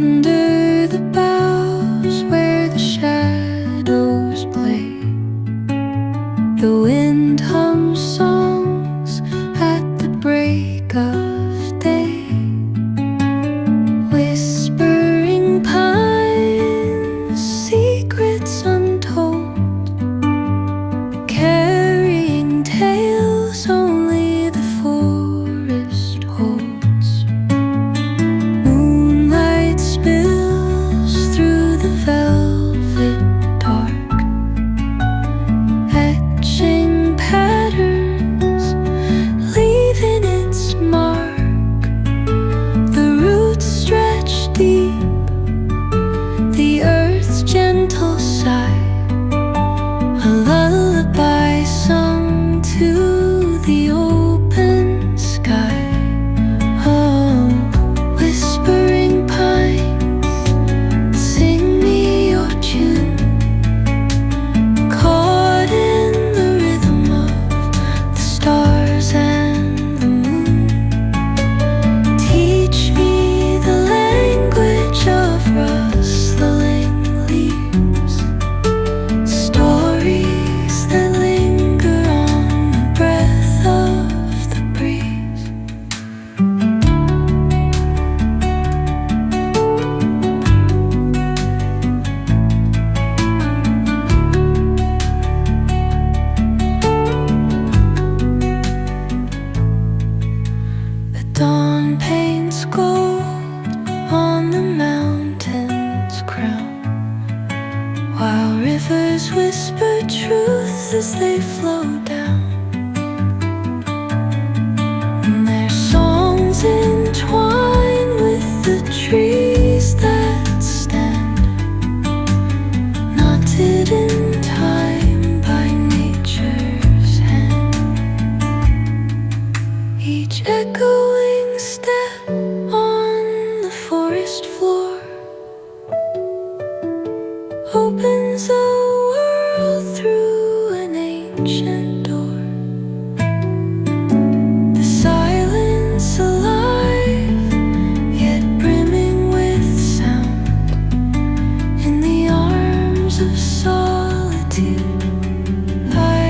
Under the boughs where the shadows play, the wind hums songs at the break of day. Whispering pines, secrets untold, carrying tales only the forest holds. Moonlight spills through the velvet dark, etching patterns, leaving its mark. The roots stretch deep, the earth's gentle sigh, a lullaby sung to the open sky. Oh, whispering pines, sing me your tune, caught in the rhythm of the stars and the moon. Teach me the language of rustling leaves, stories that linger on the breath of the breeze. The dawn paints gold on the mountain's crown, while rivers whisper truth as they flow down. And their songs entwine with the trees that stand, knotted in time by nature's hand. Each echoing step on the forest floor opens a world through an ancient door. The silence alive, yet brimming with sound. In the arms of solitude, I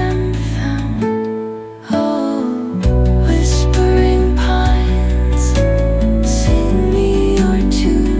am found. Oh, whispering pines, sing me your tune,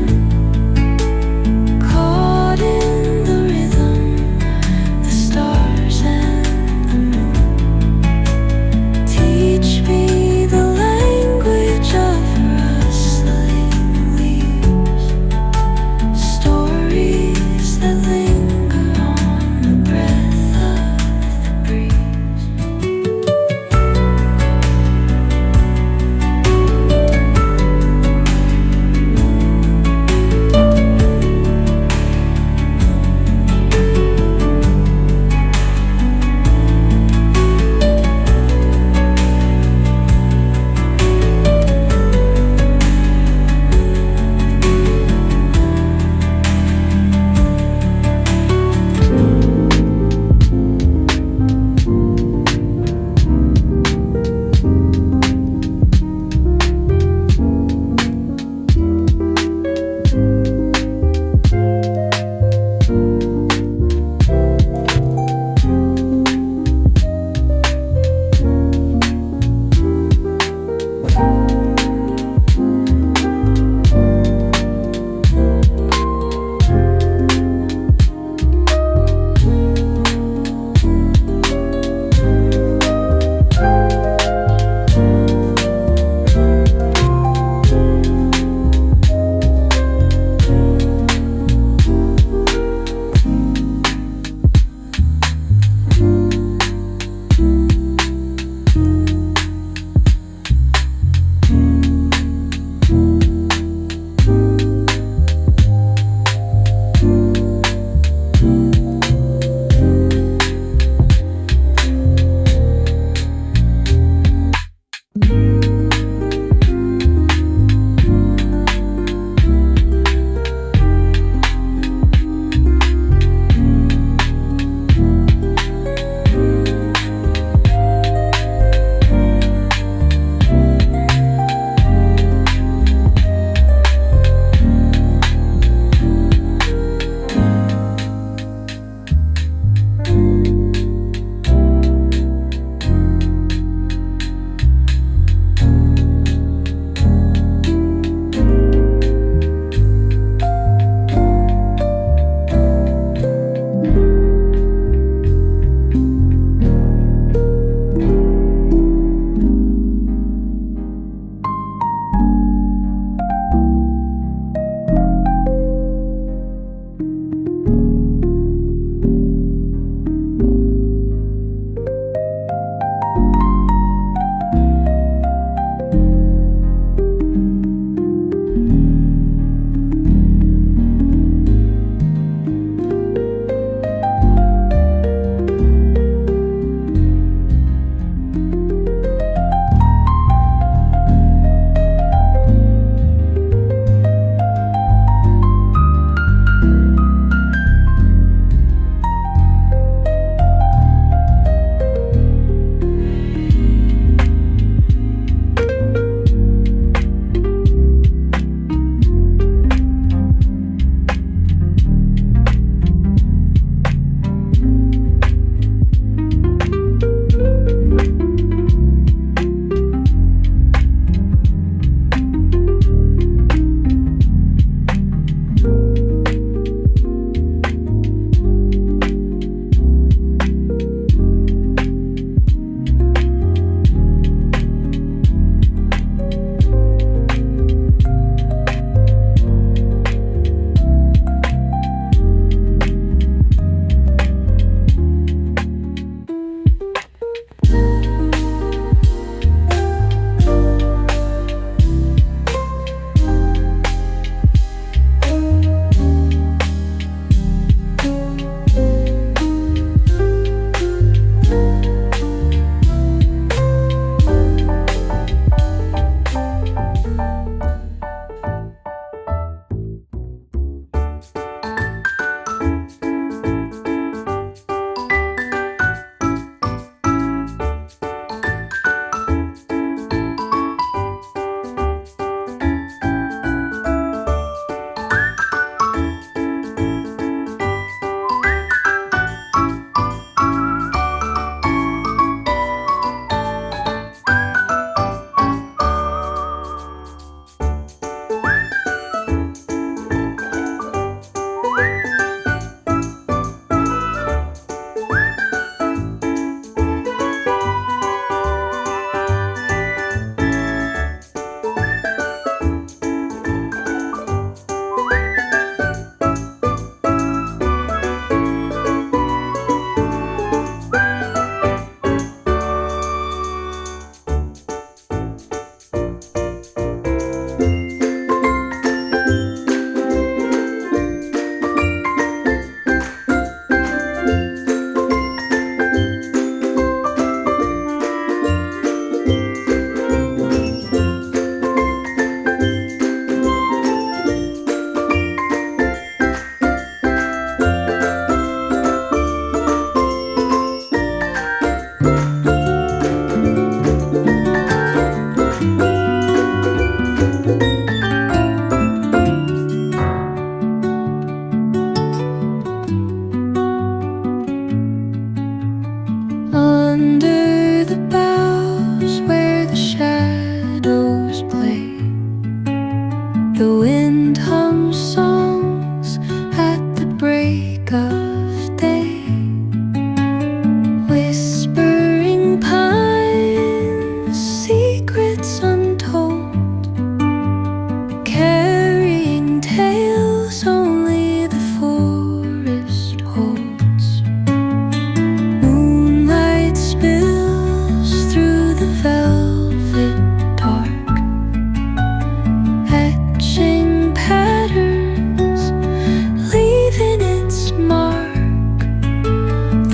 wind hums songs at the break of day. Whispering pines, secrets untold, carrying tales only the forest holds. Moonlight spills through the velvet dark, etching patterns, leaving its mark.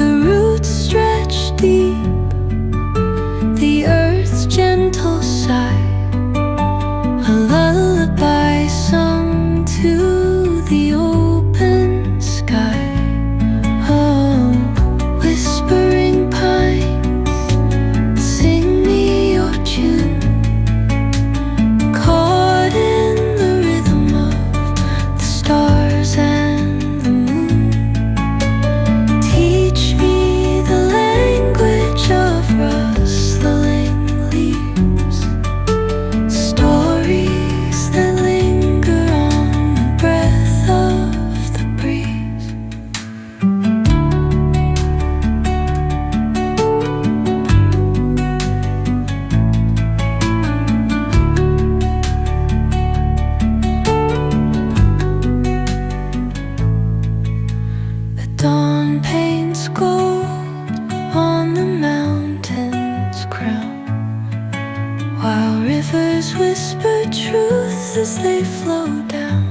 The roots stretch deep, the earth's gentle sigh, a lullaby sung to the open sky. Oh, whispering pines, sing me your tune, caught in the rhythm of the stars and the moon. Teach me the language of rustling leaves, stories that linger on the breath of the breeze. The dawn paints gold on the mountain's crown, while rivers whisper truth as they flow down.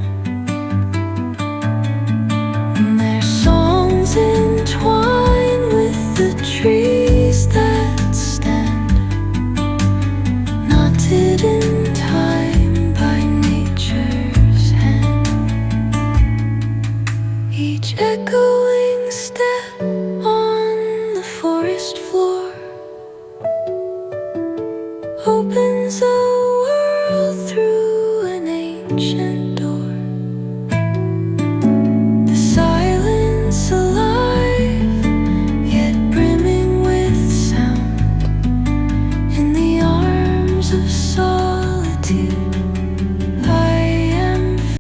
And their songs entwine with the trees that stand, knotted in time by nature's hand. Each echoing step on the forest floor